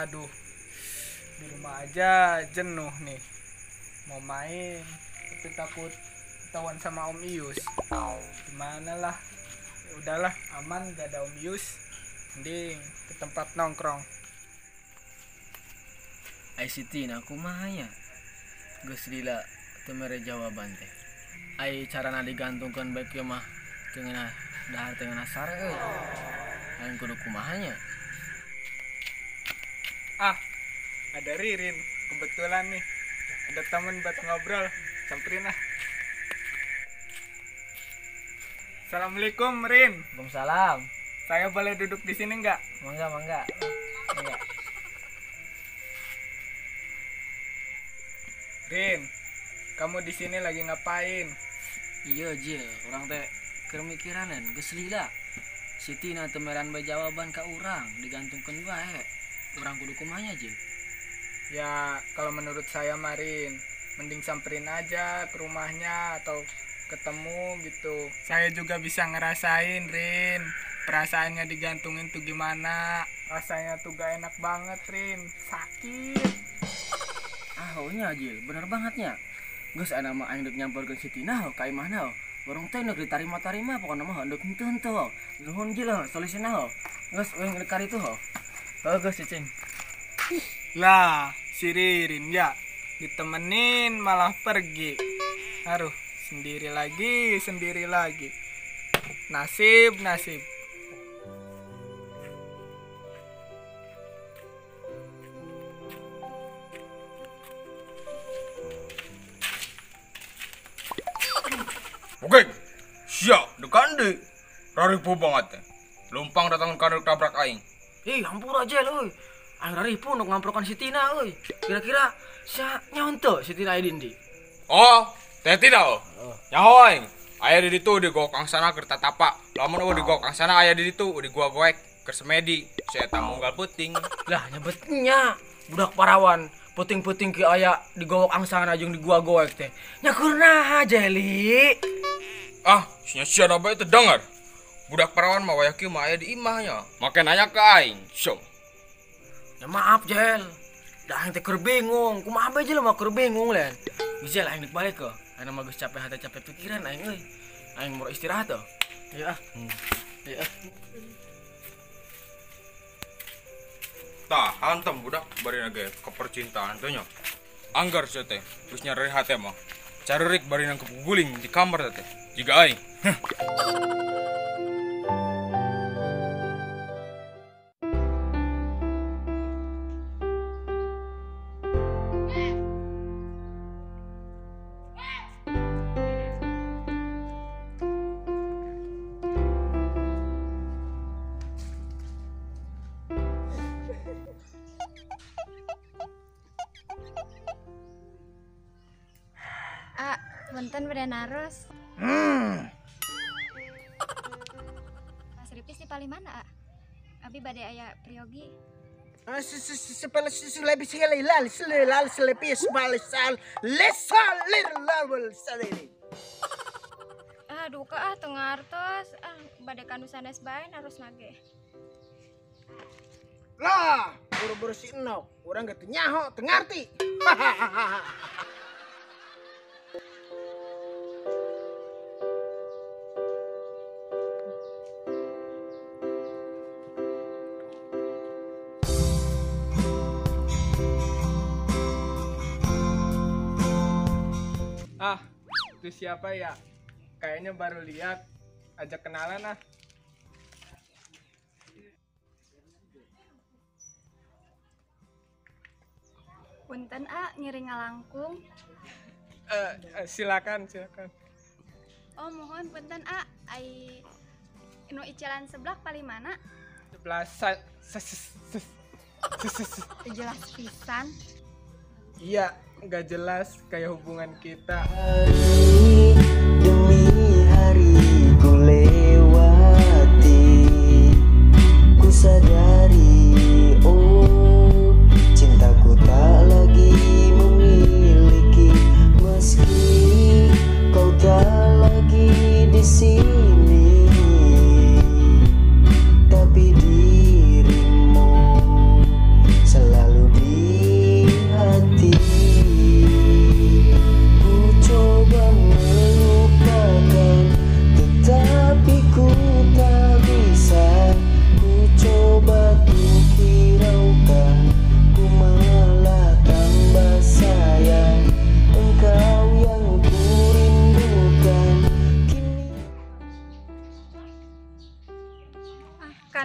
Aduh, di rumah aja jenuh nih. Mau main, tapi takut ketahuan sama Om Ius. Gimana lah? Ya udahlah, aman gak ada Om Ius. Mending ke tempat nongkrong. Ai Siti aku mahanya. Geus lila teu mere jawaban teh. Ai carana digantungkeun bae kieu mah teu ngeunah dahar teu ngeunah sare euy. Aing kudu kumahanya. Ah, ada Ririn. Kebetulan nih, ada temen buat ngobrol. Samperin ah. Assalamualaikum, Rin. Waalaikumsalam. Saya boleh duduk di sini nggak? Mangga. Mangga. Rin, kamu di sini lagi ngapain? Iya Jil, orang teh keur mikiranan geus lila. Siti na teu meran bae jawaban ka urang, digantungkeun wae. Urang kudu kumahanya Jil. Ya, kalau menurut saya Marin, mending samperin aja ke rumahnya atau ketemu gitu. Saya juga bisa ngerasain, Rin. Perasaannya digantungin tuh gimana. Rasanya tuh gak enak banget, Rin. Sakit. Ah, nya Jil, bener bangetnya. Geus ana mah aing deuk nyamperkeun Siti nah ka imah nah. Urang teh neuk ditarima-tarima pokona mah deuk henteu. Nuhun Jil, solusina. Geus euy deuk kari tuh. Heuh geus cicing. Lah, si Ririn ya ditemenin malah pergi. Aduh, sendiri lagi. Nasib. Oke, siap, dekande. Raripu banget. Lumpang datang kanduk tabrak aing. Hampura Jil euy. Aing raripu nuk ngamprokan Sitina euy. Kira-kira sia nyaon teu Sitina aya di. Oh, teh tidak. Nyaho aing. Aya di ditu di gua kang sana keur tatapa. Lamun di gua kang sana aya di ditu di gua goek keur semedi. Saya eta munggal peuting. Lah nyebetnya budak parawan puting-puting ki aya di gowok angsana jeung di gua goek teh. Nya kunaha Jeli? Ah, sia-sia bae teu dengar. Budak perawan mah waya kieu mah aya di imahnya. Make nanya ke aing. Syom. Ya maaf Jel. Dah aing teh keur bingung. Kumaha bae Jel mah keur bingung len. Jel aing dik balik ke. Aing mah geus capek hate capek pikiran aing euy. Aing mau istirahat tuh. Ya. Ya. Tah, hantem budak bari ge kepercintaan teh nya. Anggar sia teh, geus nyari hate mah. Carurik bari nang kepuguling di kamar teh. Jiga aing. Punten bade naros. Mas Ripis di paling mana, A? Abi bade aya priogi. Aduh ka tengartos. Bade kandu sanes bae naros nage. Lah, buru-buru si Eno, urang geus teu nyaho, teu ngarti. Ah, itu siapa ya? Kayaknya baru lihat. Ajak kenalan ah. Punten A ngiring ngalangkung. Silakan. Oh mohon punten A, ai nu icelan seblak paling mana? 11 Jelas pisan. Iya, nggak jelas kayak hubungan kita. Hari demi hari ku lewati, ku sadari oh cintaku tak lagi memiliki, meski kau tak lagi di sini, tapi dirimu selalu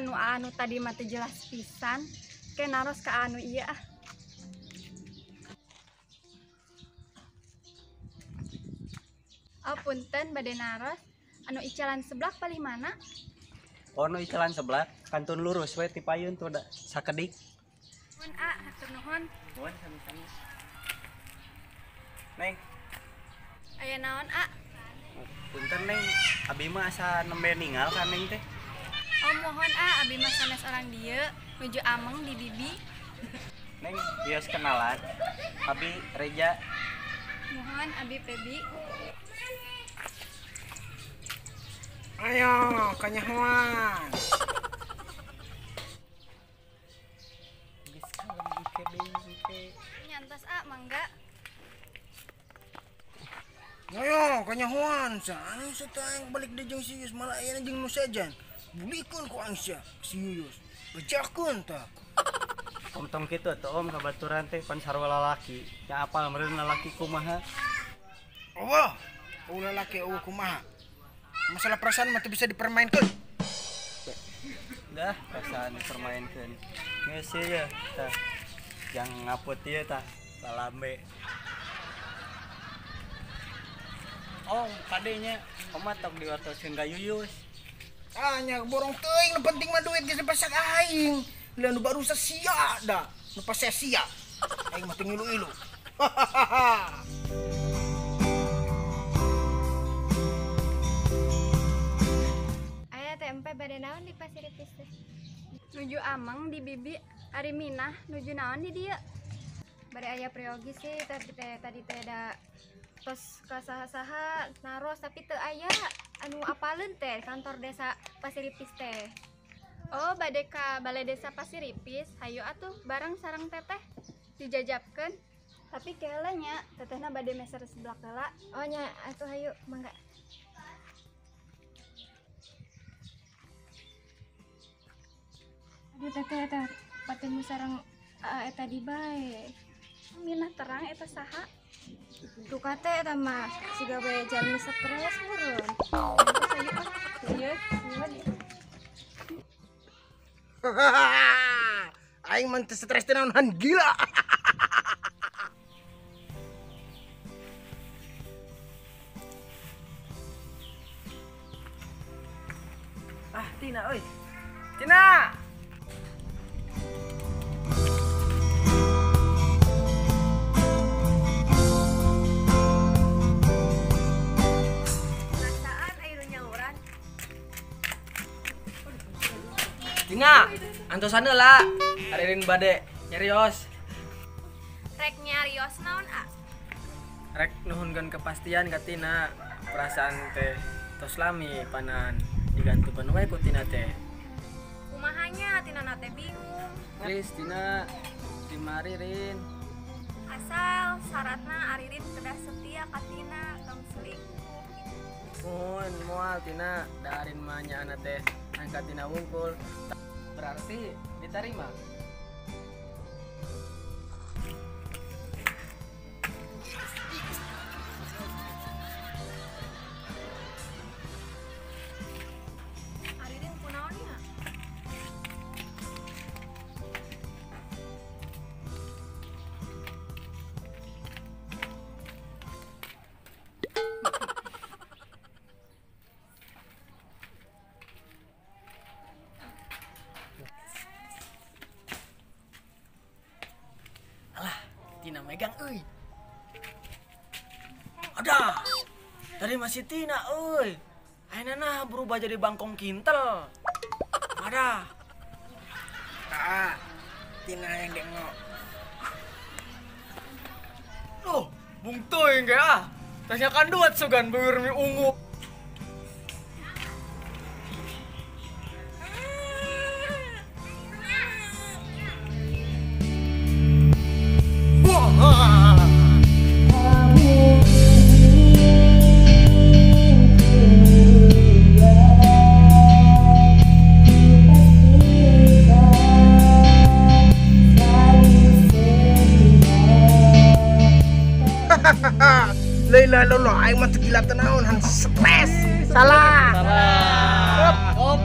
anu tadi mati jelas pisan. Ke naros ke anu iya ah. Oh punten bade naros. Anu icalan sebelah paling mana? Oh, no icalan sebelah, kantun lurus we ti payun tuh da sakedik. Nuhun A, hatur nuhun. Nuhun sami-sami. Neng, Aya naon A? punten Neng, abi mah asa nembe ningal kan Neng teh. Oh mohon A, abi mah sanes orang dieu nuju Ameng di Bibi. Neng, bios kenalan. Abi Reja. Mohon abi Pebi. Ayo, kanyahoan. Nyantos A, mangga. Ayo, kanyahoan. Anu satang balik deh jeung si Yuyus malah aya jeung nu sajan. Bulikeun ku angsa si Yuyus. Bejakeun tah. Om tong kitu atuh Om kabaturan teh pan sarua lalaki. Ya apal meureun lalaki kumaha? Allah, ulah laki kumaha. Masalah perasaan mah teu bisa dipermainkan. Dah, perasaan dipermainkeun. Geus ya tah. Yang ngaput ieu tah lalambe. Oh, kadenya Oma tok diwartoskeun ka Yuyus. Nya borong teuing nu penting mah duit geus dipasak aing. Lain nu baru sia da, nu pas sia. Aing mah teu ngilu-ilu. Aya tempe bade naon di Pasir Ipis teh? Nuju Ameng di Bibi, ari Minah nuju naon di dieu? Bade aya priogi sih tapi tadi teh da tos ka saha-saha naros tapi teu aya anu apaleun teh kantor desa Pasir Ipis teh. Oh, bade ka balai desa Pasir Ipis, hayu atuh bareng sareng teteh dijajabkeun. Tapi keula nya tetehna bade meser sebelah heula. Oh nya atuh hayu mangga. Aduh teteh eta paten sareng eta di bae. Minah terang eta saha? Duka teh eta mah siga bae jalmi stres meureun. Terus hayu ah. Ieu, Aing mah teu stres teh naon gila. Ah, Tina euy. Tina. perasaan aya nyaluran. Tina, antosan heula. Aririn bade nyarios. Rek nyarios naon A? Rek nuhunkeun kepastian ka Tina. Perasaan teh tos lami panan digantukeun wae ku Tina teh. Kumahanya Tina teh bingung. Please Tina, dimari Rin. Asal syaratna Aririn kedah setia ka Tina tong selingkuh. Mohon moal Tina, darin mah nya ana teh angkat Tina wungkul. Berarti diterima. Aririn kunaonnya? Tina megang euy. Ada. Tadi masih Tina euy. Ayeuna nah berubah jadi bangkong kintel. Ada. Ah, Tina yang dengok. Loh, bung teuing ge ah. Tanyakan duit sugan beur mi ungu. Leila lolo aing mah teu gila teu naon, han stres. Salah. Salah. Op.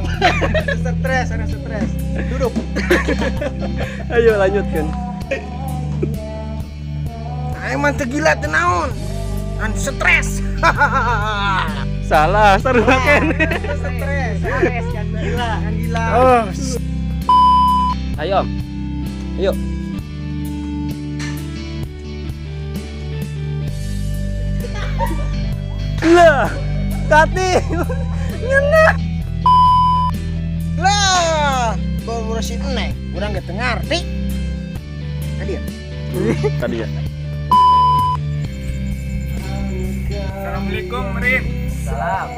Stres, ada stres. Duduk. Ayo lanjutkan. Emang tergila tenaon. Kan stres. Salah, sarua kene. Stres kan gila, Oh. Ayo. Om. Ayo. Lah, Tati. Lah, baru ngurusin eneng, urang gak ngerti. Hadir. Tadi ya. Assalamualaikum, Rin. Salam.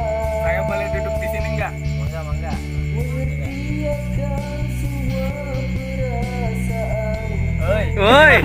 Saya boleh duduk di sini enggak? Mangga. Woi.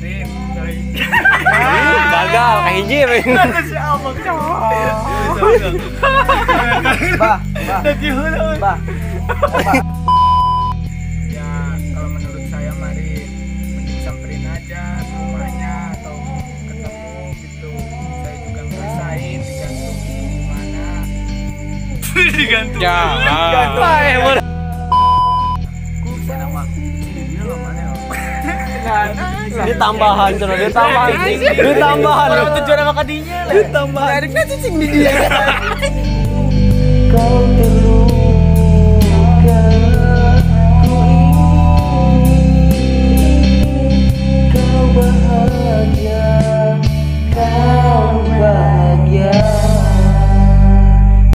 Rin, sorry. Gagal kayak hiji. Bah. Ya, kalau menurut saya Marin mending samperin aja ke rumahnya atau ketemu gitu. Saya juga ngerasain digantung gimana. Digantung. Jangan. Ini tambahan, Cuna. Dia tambahan. Dia tambahan. Orang tujuan sama kadinya lah. Dia tambahan. Adiknya cicing di dia. Kau